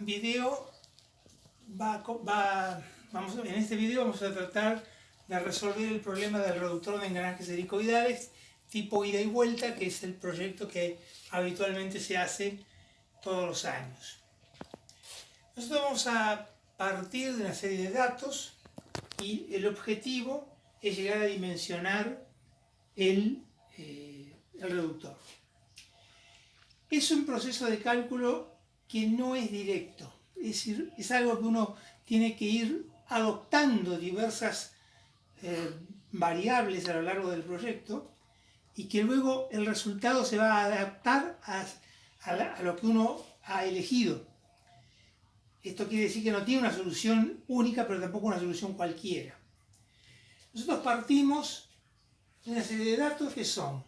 video en este video vamos a tratar de resolver el problema del reductor de engranajes helicoidales tipo ida y vuelta, que es el proyecto que habitualmente se hace todos los años. Nosotros vamos a partir de una serie de datos y el objetivo es llegar a dimensionar el reductor. Es un proceso de cálculo que no es directo, es decir, es algo que uno tiene que ir adoptando diversas variables a lo largo del proyecto y que luego el resultado se va a adaptar a lo que uno ha elegido. Esto quiere decir que no tiene una solución única, pero tampoco una solución cualquiera. Nosotros partimos de una serie de datos que son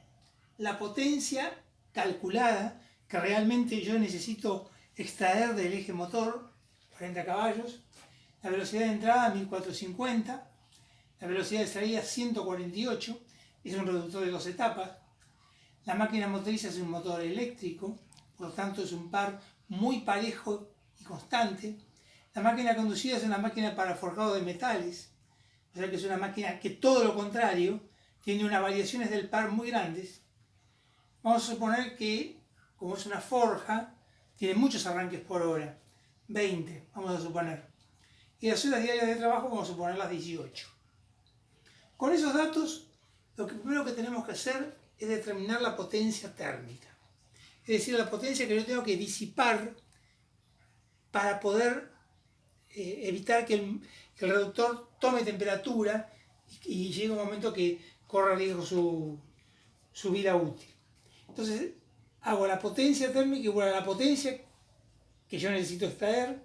la potencia calculada que realmente yo necesito extraer del eje motor, 40 caballos, la velocidad de entrada 1450, la velocidad de salida 148, es un reductor de 2 etapas, la máquina motriz es un motor eléctrico, por lo tanto es un par muy parejo y constante. La máquina conducida es una máquina para forjado de metales, o sea que es una máquina que todo lo contrario, tiene unas variaciones del par muy grandes. Vamos a suponer que, como es una forja, tiene muchos arranques por hora, 20, vamos a suponer. Y las horas diarias de trabajo vamos a suponer las 18. Con esos datos, lo primero que tenemos que hacer es determinar la potencia térmica. Es decir, la potencia que yo tengo que disipar para poder evitar que el reductor tome temperatura y llegue un momento que corra riesgo su vida útil. Entonces, hago la potencia térmica igual a la potencia que yo necesito extraer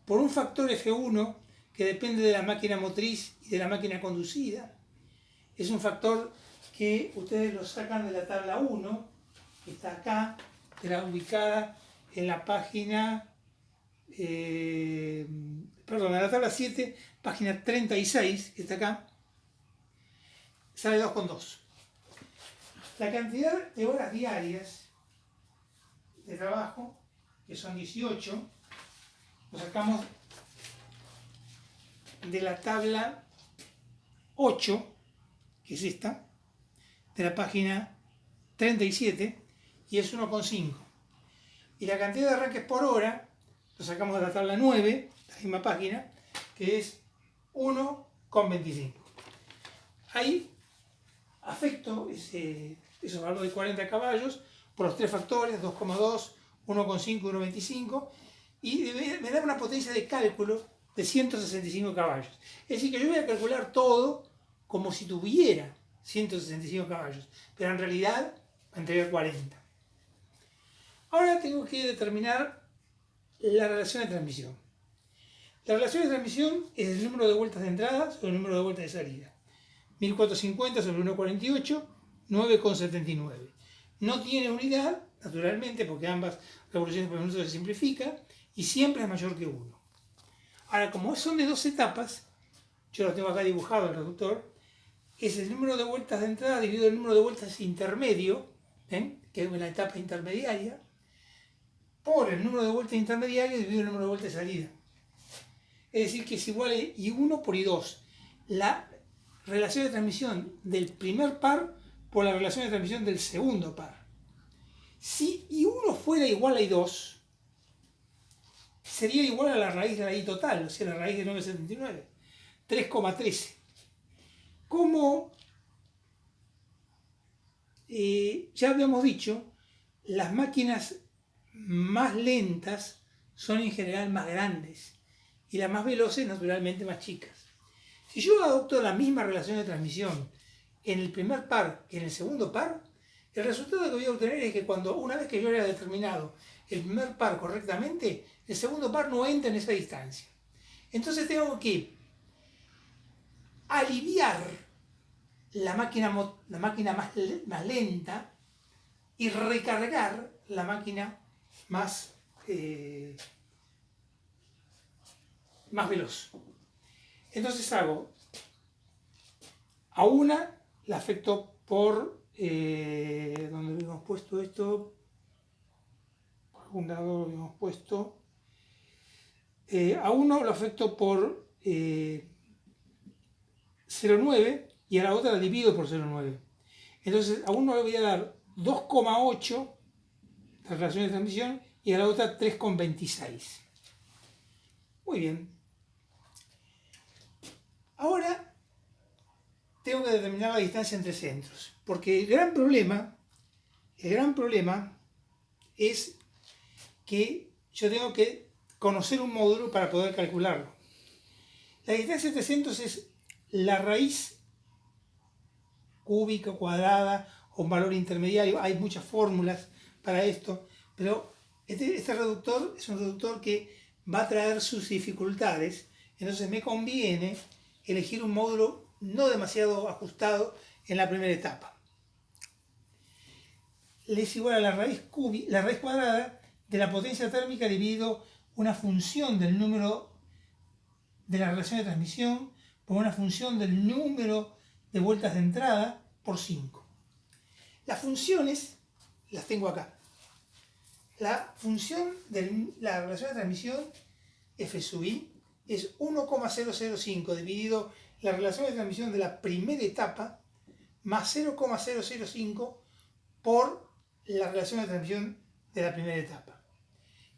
por un factor F1 que depende de la máquina motriz y de la máquina conducida. Es un factor que ustedes lo sacan de la tabla 1, que está acá, ubicada en la página, en la tabla 7, página 36, que está acá, sale 2,2. La cantidad de horas diarias de trabajo, que son 18, lo sacamos de la tabla 8, que es esta, de la página 37, y es 1,5. Y la cantidad de arranques por hora, lo sacamos de la tabla 9, la misma página, que es 1,25. Ahí afecto esos valores de 40 caballos por los tres factores, 2,2, 1,5 y 1,25, y me da una potencia de cálculo de 165 caballos. Es decir, que yo voy a calcular todo como si tuviera 165 caballos, pero en realidad va a entregar 40. Ahora tengo que determinar la relación de transmisión. La relación de transmisión es el número de vueltas de entrada sobre el número de vueltas de salida. 1450 sobre 1,48, 9,79. No tiene unidad, naturalmente, porque ambas revoluciones por minuto se simplifican, y siempre es mayor que 1. Ahora, como son de 2 etapas, yo lo tengo acá dibujado el reductor, es el número de vueltas de entrada dividido el número de vueltas intermedio, que es una etapa intermediaria, por el número de vueltas intermediario dividido el número de vueltas de salida. Es decir, que es igual a I1 por I2. La relación de transmisión del primer par por la relación de transmisión del segundo par. Si I1 fuera igual a I2, sería igual a la raíz de la I total, o sea, la raíz de 9,79, 3,13. Como ya habíamos dicho, las máquinas más lentas son en general más grandes y las más veloces naturalmente más chicas. Si yo adopto la misma relación de transmisión en el primer par que en el segundo par, el resultado que voy a obtener es que una vez que yo haya determinado el primer par correctamente, el segundo par no entra en esa distancia. Entonces tengo que aliviar la máquina más lenta y recargar la máquina más veloz. Entonces hago a una, la afecto por, donde habíamos puesto esto, por algún lado lo habíamos puesto, A uno lo afecto por 0,9 y a la otra la divido por 0,9. Entonces a uno le voy a dar 2,8 la relación de transmisión y a la otra 3,26. Muy bien. Ahora tengo que determinar la distancia entre centros, porque el gran problema es que yo tengo que conocer un módulo para poder calcularlo. La distancia entre centros es la raíz cúbica, cuadrada o un valor intermediario. Hay muchas fórmulas para esto, pero este reductor es un reductor que va a traer sus dificultades, entonces me conviene elegir un módulo no demasiado ajustado en la primera etapa. Le es igual a la raíz cuadrada de la potencia térmica dividido una función del número de la relación de transmisión por una función del número de vueltas de entrada por 5. Las funciones las tengo acá. La función de la relación de transmisión f sub i es 1,005 dividido la relación de transmisión de la primera etapa más 0,005 por la relación de transmisión de la primera etapa.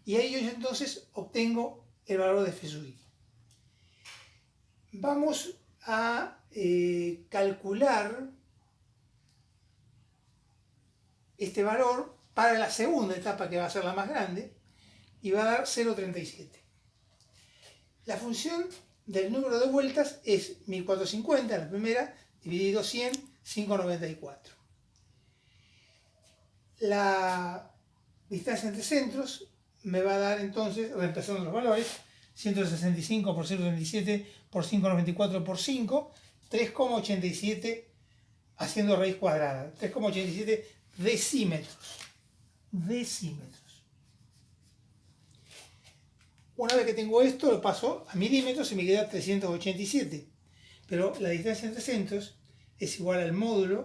Y ahí yo entonces obtengo el valor de f sub i. Vamos a calcular este valor para la segunda etapa, que va a ser la más grande, y va a dar 0,37. La función del número de vueltas es 1450, la primera, dividido 100, 594. La distancia entre centros me va a dar entonces, reemplazando los valores, 165 por 0,37 por 5,94 por 5, 3,87 haciendo raíz cuadrada, 3,87 decímetros. Una vez que tengo esto, lo paso a milímetros y me queda 387. Pero la distancia entre centros es igual al módulo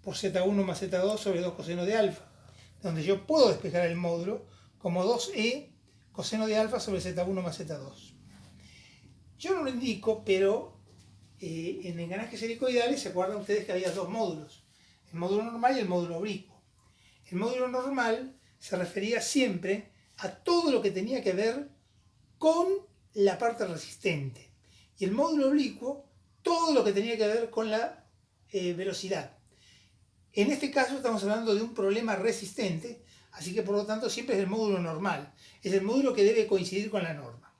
por z1 más z2 sobre 2 coseno de alfa, donde yo puedo despejar el módulo como 2e coseno de alfa sobre z1 más z2. Yo no lo indico, pero en engranajes helicoidales se acuerdan ustedes que había dos módulos, el módulo normal y el módulo oblicuo. El módulo normal se refería siempre a todo lo que tenía que ver con la parte resistente, y el módulo oblicuo todo lo que tenía que ver con la velocidad. En este caso estamos hablando de un problema resistente, así que por lo tanto siempre es el módulo normal, es el módulo que debe coincidir con la norma.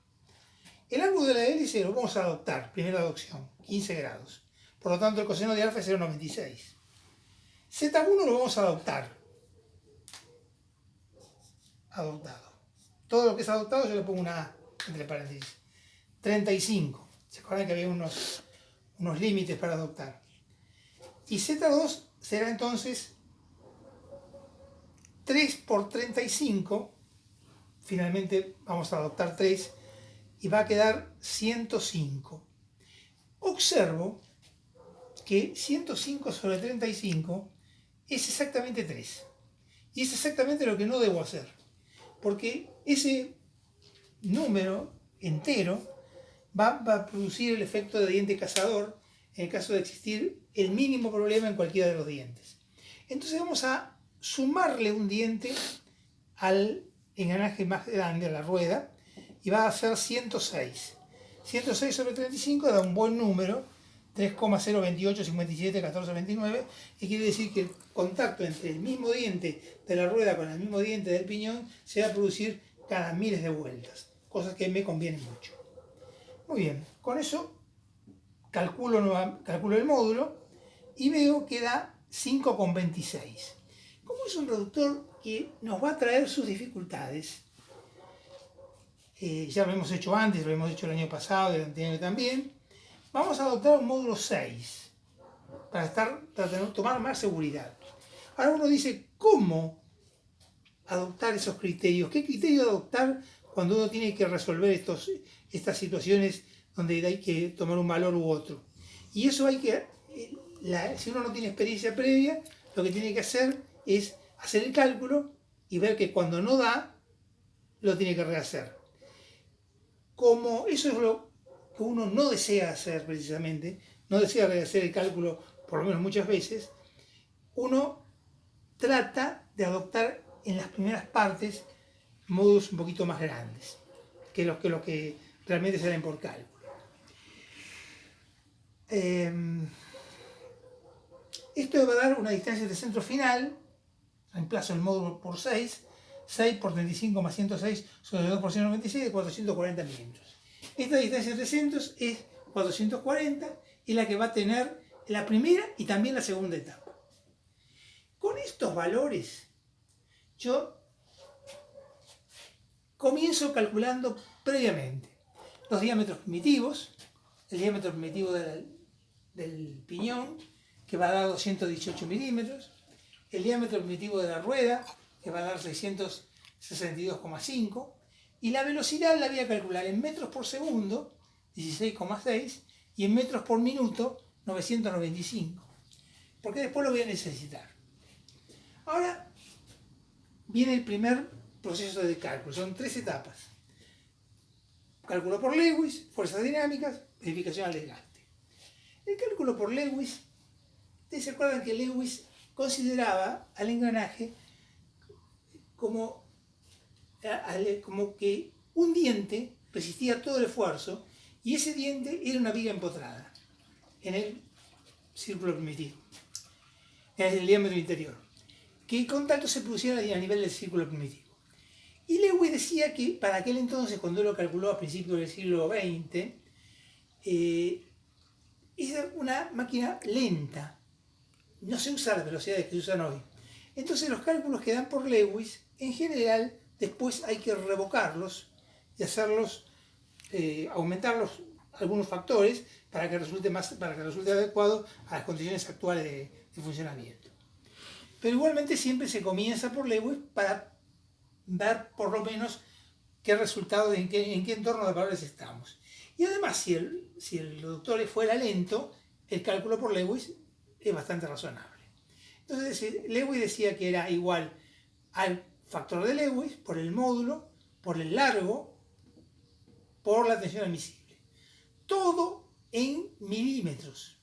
El ángulo de la hélice lo vamos a adoptar, primera adopción, 15 grados. Por lo tanto el coseno de alfa es 0,96. Z1 lo vamos a adoptar. Adoptado. Todo lo que es adoptado yo le pongo una A, entre paréntesis. 35. ¿Se acuerdan que había unos límites para adoptar? Y Z2 será entonces 3 por 35. Finalmente vamos a adoptar 3 y va a quedar 105. Observo que 105 sobre 35 es exactamente 3. Y es exactamente lo que no debo hacer, porque ese número entero va a producir el efecto de diente cazador en el caso de existir el mínimo problema en cualquiera de los dientes. Entonces vamos a sumarle un diente al engranaje más grande, a la rueda, y va a ser 106. 106 sobre 35 da un buen número, 3,028, 57, 14, 29, y quiere decir que el contacto entre el mismo diente de la rueda con el mismo diente del piñón se va a producir cada miles de vueltas, cosas que me convienen mucho. Muy bien, con eso calculo el módulo y veo que da 5,26. Como es un reductor que nos va a traer sus dificultades, ya lo hemos hecho antes, lo hemos hecho el año pasado, el anterior también, vamos a adoptar un módulo 6 para tomar más seguridad. Ahora uno dice, ¿cómo adoptar esos criterios? ¿Qué criterio adoptar cuando uno tiene que resolver estas situaciones donde hay que tomar un valor u otro? Y eso hay que, si uno no tiene experiencia previa, lo que tiene que hacer es hacer el cálculo y ver que cuando no da, lo tiene que rehacer. como eso es lo que uno no desea hacer precisamente, no desea hacer el cálculo por lo menos muchas veces, uno trata de adoptar en las primeras partes módulos un poquito más grandes que los que realmente salen por cálculo. Esto va a dar una distancia de centro final, reemplazo el módulo por 6 por 35 más 106 sobre 2 por 196 de 440 milímetros. Esta distancia entre centros es 440 y la que va a tener la primera y también la segunda etapa. Con estos valores, yo comienzo calculando previamente los diámetros primitivos, el diámetro primitivo del piñón, que va a dar 218 milímetros, el diámetro primitivo de la rueda, que va a dar 662,5, y la velocidad la voy a calcular en metros por segundo, 16,6, y en metros por minuto, 995, porque después lo voy a necesitar. Ahora viene el primer proceso de cálculo, son 3 etapas. Cálculo por Lewis, fuerzas dinámicas, verificación al desgaste. El cálculo por Lewis, ustedes se acuerdan que Lewis consideraba al engranaje como que un diente resistía todo el esfuerzo y ese diente era una viga empotrada en el círculo primitivo, en el diámetro interior, que el contacto se produciera a nivel del círculo primitivo. Y Lewis decía que para aquel entonces, cuando él lo calculó a principios del siglo XX, era una máquina lenta, no se usa las velocidades que se usan hoy. Entonces los cálculos que dan por Lewis, en general, después hay que revocarlos y hacerlos, aumentarlos algunos factores para que resulte adecuado a las condiciones actuales de funcionamiento. Pero igualmente siempre se comienza por Lewis para ver por lo menos qué resultado, en qué entorno de valores estamos. Y además, si el doctor fuera lento, el cálculo por Lewis es bastante razonable. Entonces, Lewis decía que era igual al factor de Lewis por el módulo, por el largo, por la tensión admisible. Todo en milímetros.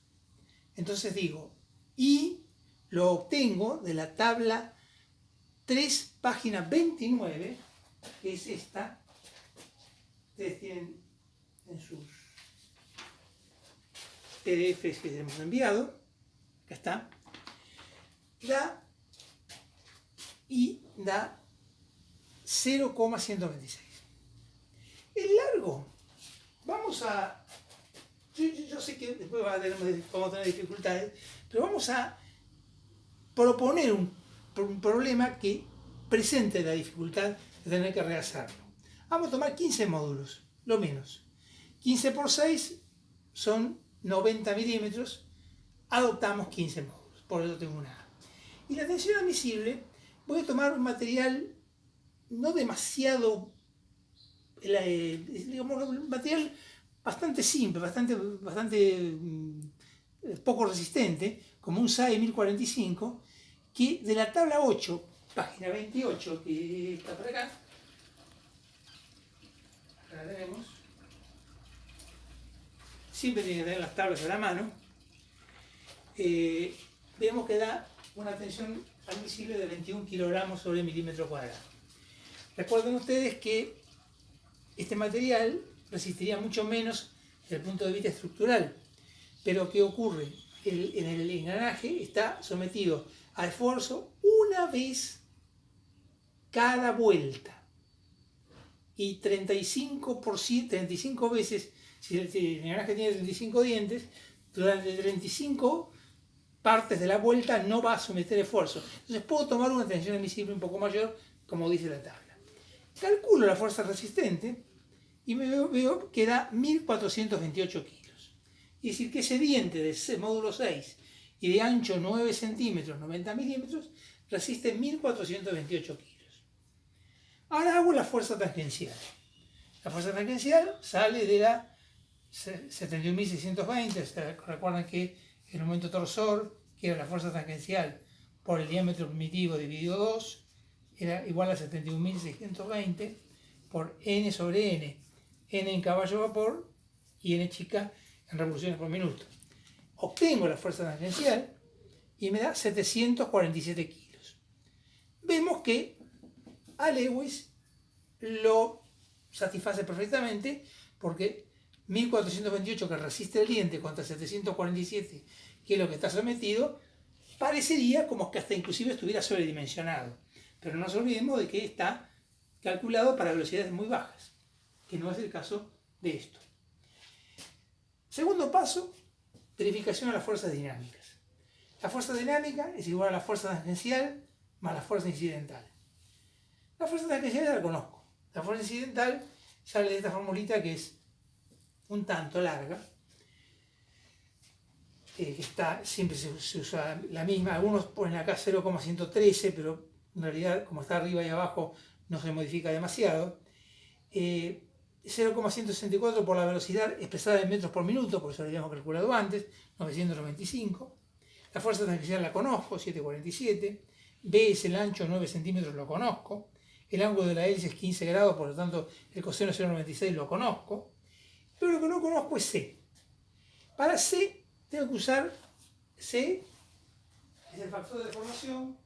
Entonces digo, y lo obtengo de la tabla 3, página 29, que es esta. Ustedes tienen en sus PDFs que les hemos enviado, acá está, da 0,126. El largo, vamos a, yo sé que después vamos a tener dificultades, pero vamos a proponer un problema que presente la dificultad de tener que rehacerlo. Vamos a tomar 15 módulos, lo menos. 15 por 6 son 90 milímetros, adoptamos 15 módulos, por eso tengo una A. Y la tensión admisible, voy a tomar un material no demasiado, digamos, un material bastante simple, bastante poco resistente, como un SAE 1045, que de la tabla 8, página 28, que está por acá, acá la tenemos, siempre tiene que tener las tablas a la mano, vemos que da una tensión admisible de 21 kilogramos sobre milímetro cuadrado. Recuerden ustedes que este material resistiría mucho menos desde el punto de vista estructural, pero ¿qué ocurre? En el engranaje está sometido a esfuerzo una vez cada vuelta y 35 veces, si el engranaje tiene 35 dientes, durante 35 partes de la vuelta no va a someter esfuerzo. Entonces puedo tomar una tensión admisible un poco mayor, como dice la tabla. Calculo la fuerza resistente y veo que da 1428 kilos. Es decir, que ese diente de módulo 6 y de ancho 9 centímetros, 90 milímetros, resiste 1428 kilos. Ahora hago la fuerza tangencial. La fuerza tangencial sale de la 71.620. Recuerden que el momento torsor, que era la fuerza tangencial por el diámetro primitivo dividido 2, era igual a 71.620 por n sobre n, N en caballo vapor y N chica en revoluciones por minuto. Obtengo la fuerza tangencial y me da 747 kilos. Vemos que a Lewis lo satisface perfectamente porque 1428 que resiste el diente contra 747, que es lo que está sometido, parecería como que hasta inclusive estuviera sobredimensionado. Pero no nos olvidemos de que está calculado para velocidades muy bajas, que no es el caso de esto. Segundo paso, verificación de las fuerzas dinámicas. La fuerza dinámica es igual a la fuerza tangencial más la fuerza incidental. La fuerza tangencial ya la conozco. La fuerza incidental sale de esta formulita que es un tanto larga, que siempre se usa la misma. Algunos ponen acá 0,113, pero en realidad, como está arriba y abajo, no se modifica demasiado. 0,164 por la velocidad expresada en metros por minuto, por eso lo habíamos calculado antes, 995. La fuerza tangencial la conozco, 747. B es el ancho, 9 centímetros, lo conozco. El ángulo de la hélice es 15 grados, por lo tanto el coseno 0,96 lo conozco. Pero lo que no conozco es C. Para C tengo que usar C, es el factor de deformación,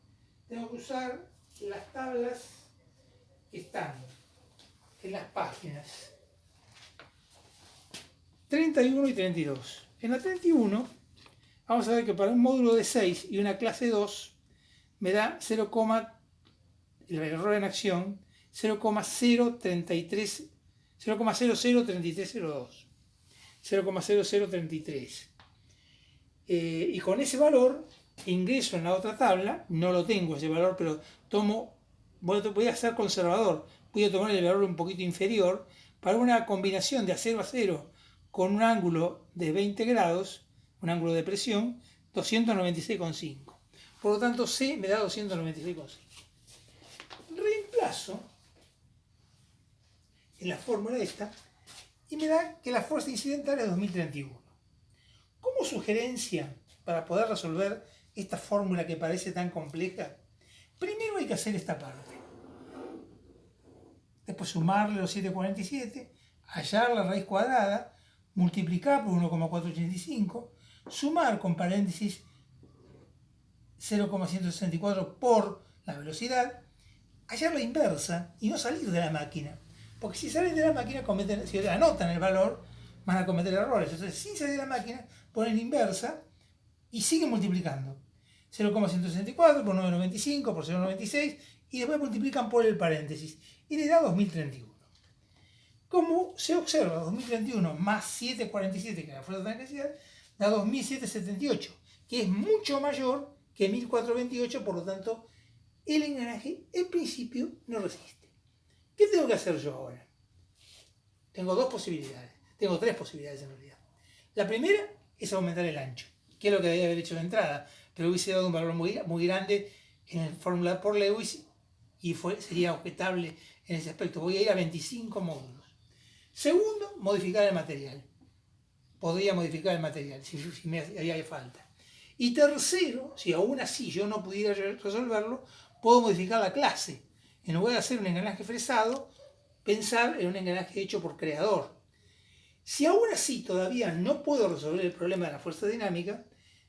tengo que usar las tablas que están en las páginas 31 y 32. En la 31 vamos a ver que para un módulo de 6 y una clase 2 me da 0, el error en acción 0,033 0,003302. 0,0033. Y con ese valor ingreso en la otra tabla, no lo tengo ese valor, pero voy a ser conservador, voy a tomar el valor un poquito inferior para una combinación de acero a acero con un ángulo de 20 grados, un ángulo de presión, 296,5. Por lo tanto, C me da 296,5. Reemplazo en la fórmula esta y me da que la fuerza incidental es 2031. Como sugerencia para poder resolver esta fórmula que parece tan compleja, primero hay que hacer esta parte. Después sumarle los 747, hallar la raíz cuadrada, multiplicar por 1,485, sumar con paréntesis 0,164 por la velocidad, hallar la inversa y no salir de la máquina. Porque si salen de la máquina, si anotan el valor, van a cometer errores. Entonces, sin salir de la máquina, ponen inversa y siguen multiplicando. 0,164 por 9,95 por 0,96 y después multiplican por el paréntesis. Y le da 2031. Como se observa, 2031 más 747, que es la fuerza tangencial, da 2778, que es mucho mayor que 1428, por lo tanto, el engranaje en principio no resiste. ¿Qué tengo que hacer yo ahora? Tengo tres posibilidades en realidad. La primera es aumentar el ancho, que es lo que debía haber hecho de entrada, pero hubiese dado un valor muy grande en el fórmula por Lewis y sería objetable en ese aspecto. Voy a ir a 25 módulos. Segundo, modificar el material. Podría modificar el material si me haría falta. Y tercero, si aún así yo no pudiera resolverlo, puedo modificar la clase. En lugar de hacer un engranaje fresado, pensar en un engranaje hecho por creador. Si aún así todavía no puedo resolver el problema de la fuerza dinámica,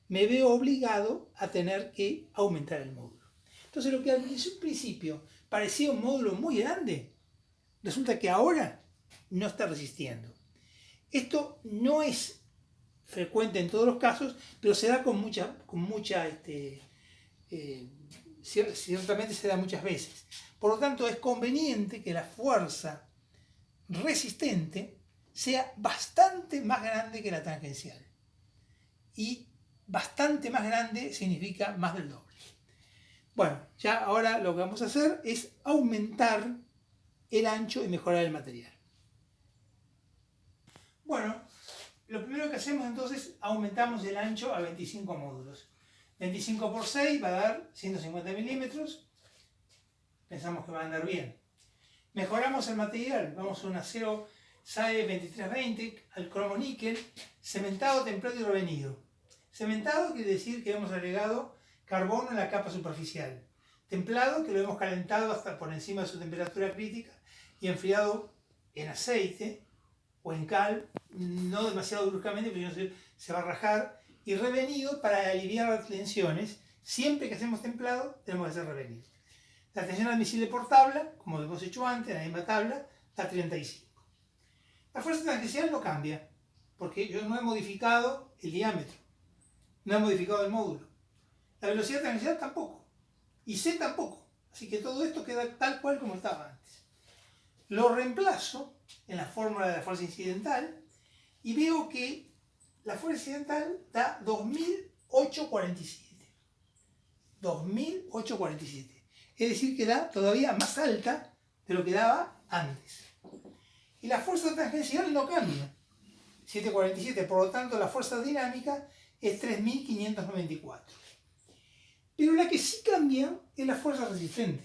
me veo obligado a tener que aumentar el módulo. Entonces lo que al principio parecía un módulo muy grande, resulta que ahora no está resistiendo. Esto no es frecuente en todos los casos, pero se da ciertamente se da muchas veces. Por lo tanto, es conveniente que la fuerza resistente sea bastante más grande que la tangencial. Y bastante más grande significa más del doble. Bueno, ya ahora lo que vamos a hacer es aumentar el ancho y mejorar el material. Bueno, lo primero que hacemos entonces, aumentamos el ancho a 25 módulos. 25 por 6 va a dar 150 milímetros. Pensamos que va a andar bien. Mejoramos el material. Vamos a un acero SAE 2320 al cromo níquel, cementado, templado y revenido. Cementado quiere decir que hemos agregado carbono en la capa superficial. Templado, que lo hemos calentado hasta por encima de su temperatura crítica y enfriado en aceite o en cal, no demasiado bruscamente, porque si no se va a rajar, y revenido para aliviar las tensiones. Siempre que hacemos templado, tenemos que hacer revenido. La tensión admisible por tabla, como hemos hecho antes, en la misma tabla, está 35. La fuerza tangencial no cambia, porque yo no he modificado el diámetro, no he modificado el módulo. La velocidad tangencial tampoco, y C tampoco. Así que todo esto queda tal cual como estaba antes. Lo reemplazo en la fórmula de la fuerza incidental y veo que la fuerza incidental da 2847. 2847. Es decir, que da todavía más alta de lo que daba antes. Y la fuerza tangencial no cambia. 747, por lo tanto la fuerza dinámica es 3594. Pero la que sí cambia es la fuerza resistente.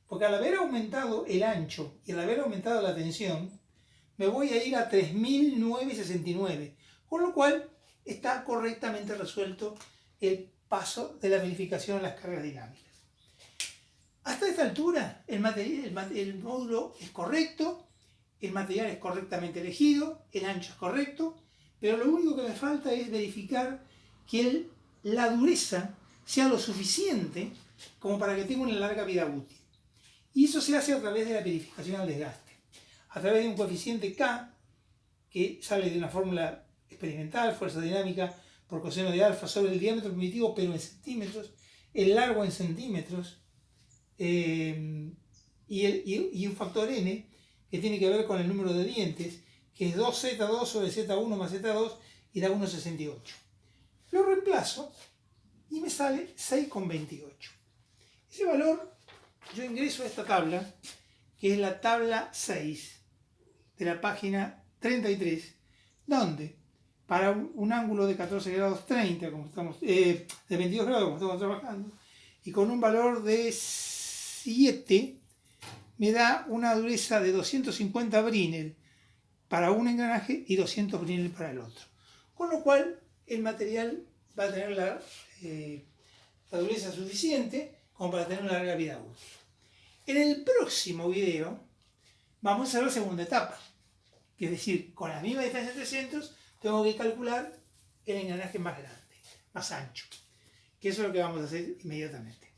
Porque al haber aumentado el ancho y al haber aumentado la tensión, me voy a ir a 3969. Con lo cual está correctamente resuelto el paso de la verificación en las cargas dinámicas. Hasta esta altura el módulo es correcto, el material es correctamente elegido, el ancho es correcto, pero lo único que me falta es verificar que la dureza sea lo suficiente como para que tenga una larga vida útil. Y eso se hace a través de la verificación al desgaste, a través de un coeficiente K que sale de una fórmula experimental, fuerza dinámica por coseno de alfa sobre el diámetro primitivo, pero en centímetros, el largo en centímetros, y un factor n que tiene que ver con el número de dientes, que es 2Z2 sobre Z1 más Z2 y da 1,68. Lo reemplazo y me sale 6,28. Ese valor yo ingreso a esta tabla, que es la tabla 6 de la página 33, donde para un ángulo de 14 grados 30, como estamos, de 22 grados como estamos trabajando, y con un valor de 7, me da una dureza de 250 Brinell para un engranaje y 200 Brinell para el otro. Con lo cual, el material va a tener la dureza suficiente como para tener una larga vida útil. En el próximo video vamos a hacer la segunda etapa, que es decir, con la misma distancia entre centros, tengo que calcular el engranaje más grande, más ancho, que eso es lo que vamos a hacer inmediatamente.